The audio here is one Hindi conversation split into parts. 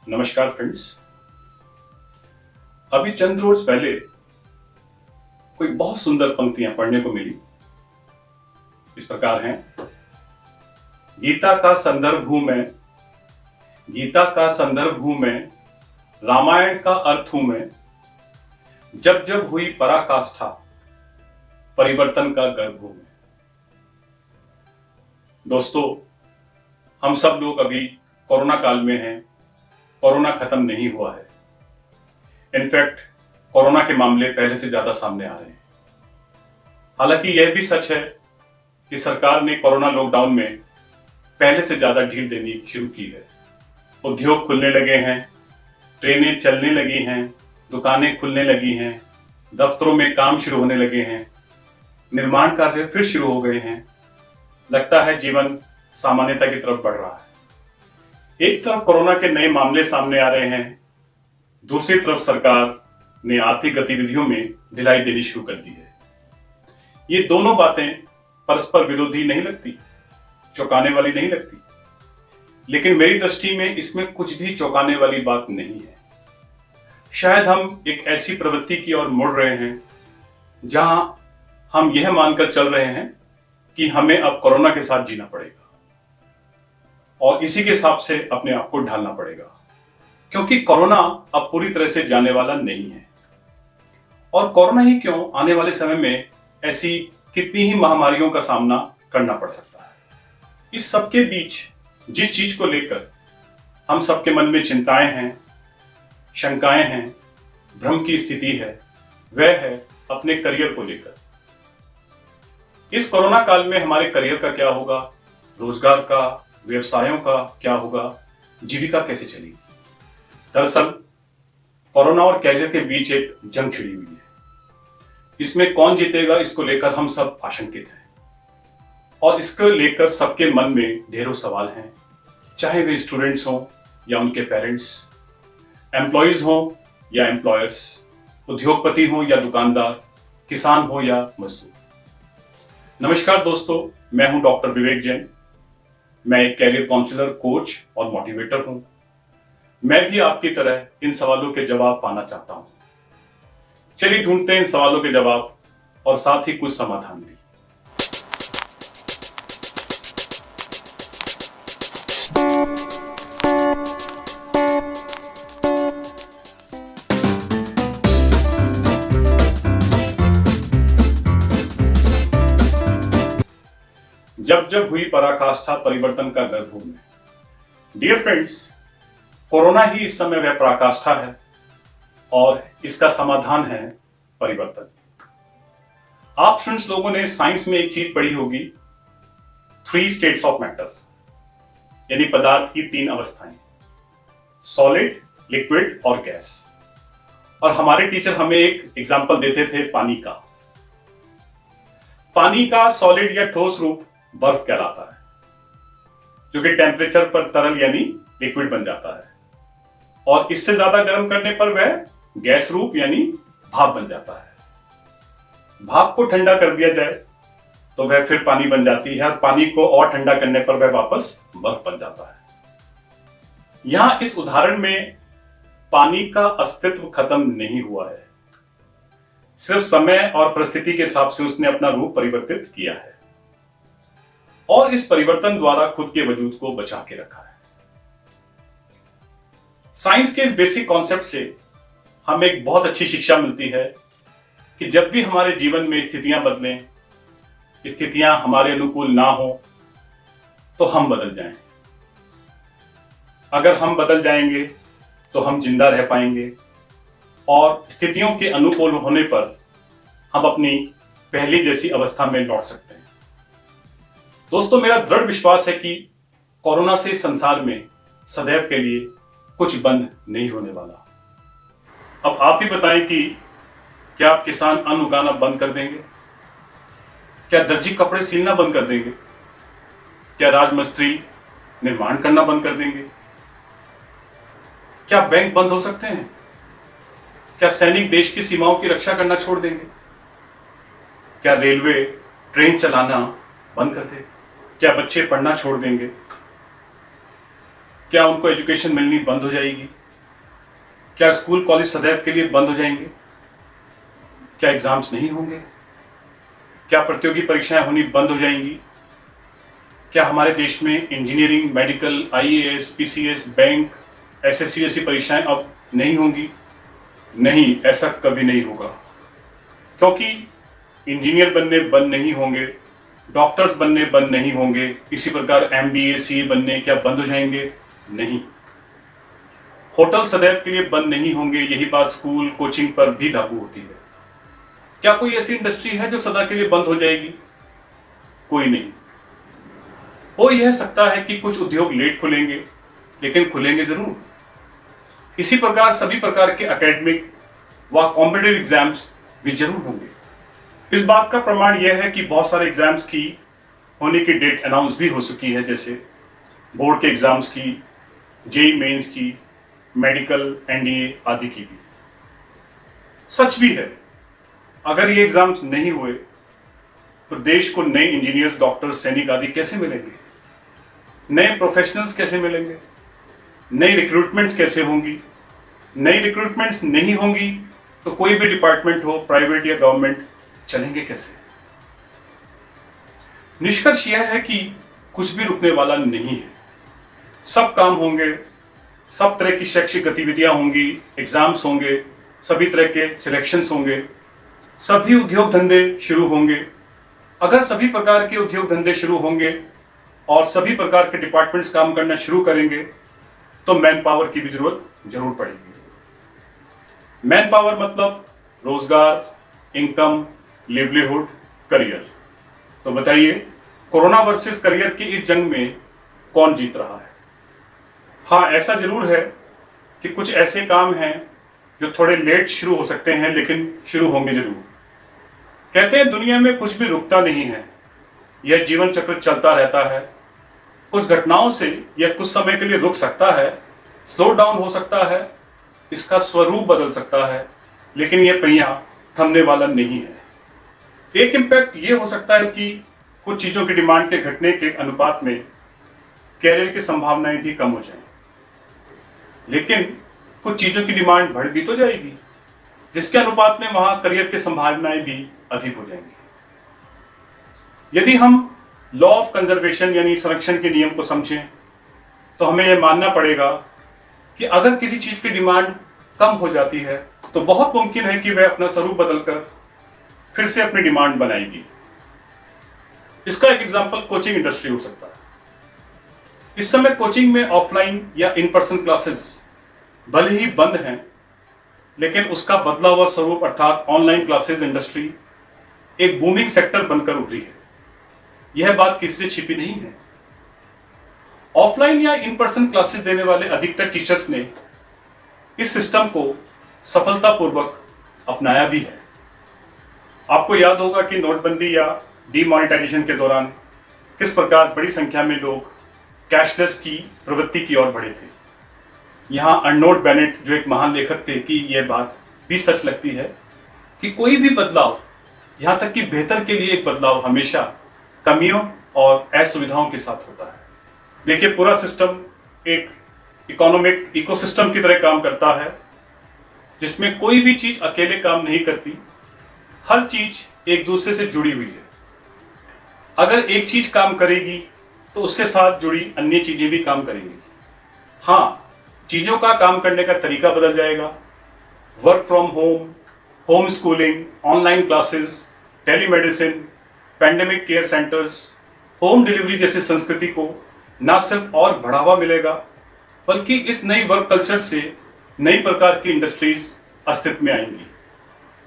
नमस्कार फ्रेंड्स। अभी चंद रोज पहले कोई बहुत सुंदर पंक्तियां पढ़ने को मिली। इस प्रकार हैं। गीता का संदर्भ हूं मैं, गीता का संदर्भ हूं मैं, रामायण का अर्थ हूं मैं, जब जब हुई पराकाष्ठा परिवर्तन का गर्भ हूं मैं। दोस्तों, हम सब लोग अभी कोरोना काल में हैं। कोरोना खत्म नहीं हुआ है। इनफैक्ट कोरोना के मामले पहले से ज्यादा सामने आ रहे हैं। हालांकि यह भी सच है कि सरकार ने कोरोना लॉकडाउन में पहले से ज्यादा ढील देनी शुरू की है। उद्योग खुलने लगे हैं, ट्रेनें चलने लगी हैं, दुकानें खुलने लगी हैं, दफ्तरों में काम शुरू होने लगे हैं, निर्माण कार्य फिर शुरू हो गए हैं। लगता है जीवन सामान्यता की तरफ बढ़ रहा है। एक तरफ कोरोना के नए मामले सामने आ रहे हैं, दूसरी तरफ सरकार ने आर्थिक गतिविधियों में ढिलाई देनी शुरू कर दी है। ये दोनों बातें परस्पर विरोधी नहीं लगती, चौंकाने वाली नहीं लगती, लेकिन मेरी दृष्टि में इसमें कुछ भी चौंकाने वाली बात नहीं है। शायद हम एक ऐसी प्रवृत्ति की ओर मुड़ रहे हैं जहां हम यह मानकर चल रहे हैं कि हमें अब कोरोना के साथ जीना पड़ेगा और इसी के हिसाब से अपने आप को ढालना पड़ेगा, क्योंकि कोरोना अब पूरी तरह से जाने वाला नहीं है। और कोरोना ही क्यों, आने वाले समय में ऐसी कितनी ही महामारियों का सामना करना पड़ सकता है। इस सबके बीच जिस चीज को लेकर हम सबके मन में चिंताएं हैं, शंकाएं हैं, भ्रम की स्थिति है, वह है अपने करियर को लेकर। इस कोरोना काल में हमारे करियर का क्या होगा, रोजगार का, व्यवसायों का क्या होगा, जीविका कैसे चलेगी। दरअसल कोरोना और कैरियर के बीच एक जंग छिड़ी हुई है। इसमें कौन जीतेगा, इसको लेकर हम सब आशंकित हैं और इसको लेकर सबके मन में ढेरों सवाल हैं, चाहे वे स्टूडेंट्स हों या उनके पेरेंट्स, एम्प्लॉयज हों या एम्प्लॉयर्स, उद्योगपति हों या दुकानदार, किसान हो या मजदूर। नमस्कार दोस्तों, मैं हूं डॉक्टर विवेक जैन। मैं एक कैरियर काउंसलर, कोच और मोटिवेटर हूं। मैं भी आपकी तरह इन सवालों के जवाब पाना चाहता हूं। चलिए ढूंढते हैं इन सवालों के जवाब और साथ ही कुछ समाधान भी। जब जब हुई पराकाष्ठा परिवर्तन का गर्भ हूं मैं। डियर फ्रेंड्स, कोरोना ही इस समय वह पराकाष्ठा है और इसका समाधान है परिवर्तन। आप स्टूडेंट्स लोगों ने साइंस में एक चीज पढ़ी होगी, 3 स्टेट्स ऑफ मैटर, यानी पदार्थ की 3 अवस्थाएं, सॉलिड, लिक्विड और गैस। और हमारे टीचर हमें एक एग्जाम्पल देते थे पानी का। पानी का सॉलिड या ठोस रूप बर्फ कहलाता है, जो कि टेम्परेचर पर तरल यानी लिक्विड बन जाता है, और इससे ज्यादा गर्म करने पर वह गैस रूप यानी भाप बन जाता है। भाप को ठंडा कर दिया जाए तो वह फिर पानी बन जाती है, और पानी को और ठंडा करने पर वह वापस बर्फ बन जाता है। यहां इस उदाहरण में पानी का अस्तित्व खत्म नहीं हुआ है, सिर्फ समय और परिस्थिति के हिसाब से उसने अपना रूप परिवर्तित किया है और इस परिवर्तन द्वारा खुद के वजूद को बचा के रखा है। साइंस के इस बेसिक कॉन्सेप्ट से हमें एक बहुत अच्छी शिक्षा मिलती है कि जब भी हमारे जीवन में स्थितियां बदलें, स्थितियां हमारे अनुकूल ना हो, तो हम बदल जाएं। अगर हम बदल जाएंगे तो हम जिंदा रह पाएंगे और स्थितियों के अनुकूल होने पर हम अपनी पहली जैसी अवस्था में लौट सकते हैं। दोस्तों, मेरा दृढ़ विश्वास है कि कोरोना से संसार में सदैव के लिए कुछ बंद नहीं होने वाला। अब आप ही बताएं कि क्या आप किसान अन्न उगाना बंद कर देंगे? क्या दर्जी कपड़े सिलना बंद कर देंगे? क्या राजमिस्त्री निर्माण करना बंद कर देंगे? क्या बैंक बंद हो सकते हैं? क्या सैनिक देश की सीमाओं की रक्षा करना छोड़ देंगे? क्या रेलवे ट्रेन चलाना बंद कर देंगे? क्या बच्चे पढ़ना छोड़ देंगे? क्या उनको एजुकेशन मिलनी बंद हो जाएगी? क्या स्कूल कॉलेज सदैव के लिए बंद हो जाएंगे? क्या एग्जाम्स नहीं होंगे? क्या प्रतियोगी परीक्षाएं होनी बंद हो जाएंगी? क्या हमारे देश में engineering, medical, IAS, PCS, bank, SSC जैसी परीक्षाएं अब नहीं होंगी? नहीं, ऐसा कभी नहीं होगा, क्योंकि इंजीनियर बनने बंद नहीं होंगे, डॉक्टर्स बनने बंद नहीं होंगे, इसी प्रकार एमबीए, सीए बनने क्या बंद हो जाएंगे? नहीं। होटल सदैव के लिए बंद नहीं होंगे, यही बात स्कूल, कोचिंग पर भी लागू होती है। क्या कोई ऐसी इंडस्ट्री है जो सदा के लिए बंद हो जाएगी? कोई नहीं। हो यह सकता है कि कुछ उद्योग लेट खुलेंगे, लेकिन खुलेंगे जरूर। इसी प्रकार सभी प्रकार के एकेडमिक व कॉम्पिटिटिव एग्जाम्स भी जरूर होंगे। इस बात का प्रमाण यह है कि बहुत सारे एग्जाम्स की होने की डेट अनाउंस भी हो चुकी है, जैसे बोर्ड के एग्जाम्स की, जेई मेंस की, मेडिकल, एनडीए आदि की भी। सच भी है, अगर ये एग्जाम्स नहीं हुए तो देश को नए इंजीनियर्स, डॉक्टर्स, सैनिक आदि कैसे मिलेंगे? नए प्रोफेशनल्स कैसे मिलेंगे? नई रिक्रूटमेंट्स कैसे होंगी? नई रिक्रूटमेंट्स नहीं होंगी तो कोई भी डिपार्टमेंट हो, प्राइवेट या गवर्नमेंट, चलेंगे कैसे? निष्कर्ष यह है कि कुछ भी रुकने वाला नहीं है। सब काम होंगे, सब तरह की शैक्षिक गतिविधियां होंगी, एग्जाम्स होंगे, सभी तरह के सिलेक्शंस होंगे, सभी उद्योग धंधे शुरू होंगे। अगर सभी प्रकार के उद्योग धंधे शुरू होंगे और सभी प्रकार के डिपार्टमेंट्स काम करना शुरू करेंगे तो मैन पावर की भी जरूरत जरूर पड़ेगी। मैन पावर मतलब रोजगार, इनकम, लिवलीहुड, करियर। तो बताइए, कोरोना वर्सेस करियर की इस जंग में कौन जीत रहा है? हाँ, ऐसा जरूर है कि कुछ ऐसे काम हैं जो थोड़े लेट शुरू हो सकते हैं, लेकिन शुरू होंगे जरूर। कहते हैं दुनिया में कुछ भी रुकता नहीं है, यह जीवन चक्र चलता रहता है। कुछ घटनाओं से यह कुछ समय के लिए रुक सकता है, स्लो डाउन हो सकता है, इसका स्वरूप बदल सकता है, लेकिन यह पहिया थमने वाला नहीं है। एक इम्पैक्ट यह हो सकता है कि कुछ चीजों की डिमांड के घटने के अनुपात में कैरियर की संभावनाएं भी कम हो जाएं, लेकिन कुछ चीजों की डिमांड बढ़ भी तो जाएगी, जिसके अनुपात में वहां करियर की संभावनाएं भी अधिक हो जाएंगी। यदि हम लॉ ऑफ कंजर्वेशन यानी संरक्षण के नियम को समझें तो हमें यह मानना पड़ेगा कि अगर किसी चीज की डिमांड कम हो जाती है तो बहुत मुमकिन है कि वह अपना स्वरूप बदलकर फिर से अपनी डिमांड बनाएगी। इसका एक एग्जांपल कोचिंग इंडस्ट्री हो सकता है। इस समय कोचिंग में ऑफलाइन या इन पर्सन क्लासेस भले ही बंद हैं, लेकिन उसका बदला हुआ स्वरूप अर्थात ऑनलाइन क्लासेस इंडस्ट्री एक बूमिंग सेक्टर बनकर उभरी है। यह बात किसी से छिपी नहीं है। ऑफलाइन या इन पर्सन क्लासेस देने वाले अधिकतर टीचर्स ने इस सिस्टम को सफलतापूर्वक अपनाया भी है। आपको याद होगा कि नोटबंदी या डीमोनेटाइजेशन के दौरान किस प्रकार बड़ी संख्या में लोग कैशलेस की प्रवृत्ति की ओर बढ़े थे। यहां अर्नोल्ड बेनेट, जो एक महान लेखक थे, कि यह बात भी सच लगती है कि कोई भी बदलाव, यहां तक कि बेहतर के लिए एक बदलाव, हमेशा कमियों और असुविधाओं के साथ होता है। देखिए, पूरा सिस्टम एक इकोनॉमिक इकोसिस्टम की तरह काम करता है, जिसमें कोई भी चीज अकेले काम नहीं करती, हर चीज एक दूसरे से जुड़ी हुई है। अगर एक चीज काम करेगी तो उसके साथ जुड़ी अन्य चीजें भी काम करेंगी। हाँ, चीजों का काम करने का तरीका बदल जाएगा। Work from home, home schooling, online classes, telemedicine, pandemic care centres, home delivery जैसी संस्कृति को न सिर्फ और बढ़ावा मिलेगा, बल्कि इस नई वर्क कल्चर से नई प्रकार की इंडस्ट्रीज अस्तित्व में आएंगी,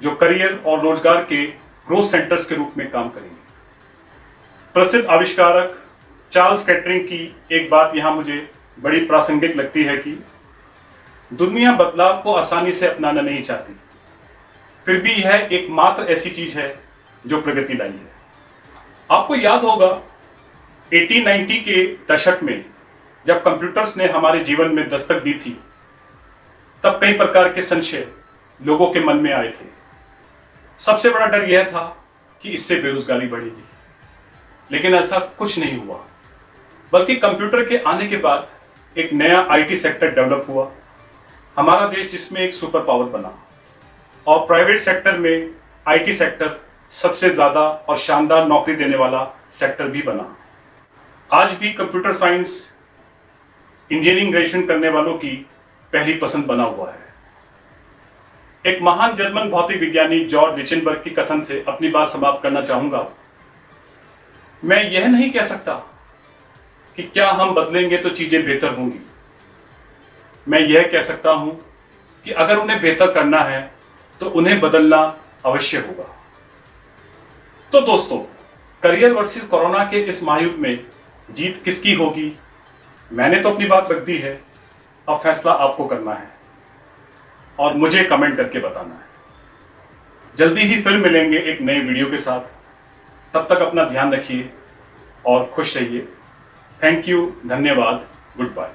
जो करियर और रोजगार के ग्रोथ सेंटर्स के रूप में काम करेंगे। प्रसिद्ध आविष्कारक चार्ल्स कैटरिंग की एक बात यहां मुझे बड़ी प्रासंगिक लगती है कि दुनिया बदलाव को आसानी से अपनाना नहीं चाहती, फिर भी यह एकमात्र ऐसी चीज है जो प्रगति लाई है। आपको याद होगा 1890 के दशक में जब कंप्यूटर्स ने हमारे जीवन में दस्तक दी थी, तब कई प्रकार के संशय लोगों के मन में आए थे। सबसे बड़ा डर यह था कि इससे बेरोजगारी बढ़ेगी, लेकिन ऐसा कुछ नहीं हुआ, बल्कि कंप्यूटर के आने के बाद एक नया आईटी सेक्टर डेवलप हुआ, हमारा देश जिसमें एक सुपर पावर बना, और प्राइवेट सेक्टर में आईटी सेक्टर सबसे ज़्यादा और शानदार नौकरी देने वाला सेक्टर भी बना। आज भी कंप्यूटर साइंस इंजीनियरिंग ग्रेजुएशन करने वालों की पहली पसंद बना हुआ है। एक महान जर्मन भौतिक विज्ञानी जॉर्ज लिचेनबर्ग की कथन से अपनी बात समाप्त करना चाहूंगा। मैं यह नहीं कह सकता कि क्या हम बदलेंगे तो चीजें बेहतर होंगी। मैं यह कह सकता हूं कि अगर उन्हें बेहतर करना है तो उन्हें बदलना अवश्य होगा। तो दोस्तों, करियर वर्सेस कोरोना के इस महायुद्ध में जीत किसकी होगी, मैंने तो अपनी बात रख दी है। अब फैसला आपको करना है और मुझे कमेंट करके बताना है। जल्दी ही फिर मिलेंगे एक नए वीडियो के साथ। तब तक अपना ध्यान रखिए और खुश रहिए। थैंक यू, धन्यवाद, गुड बाय।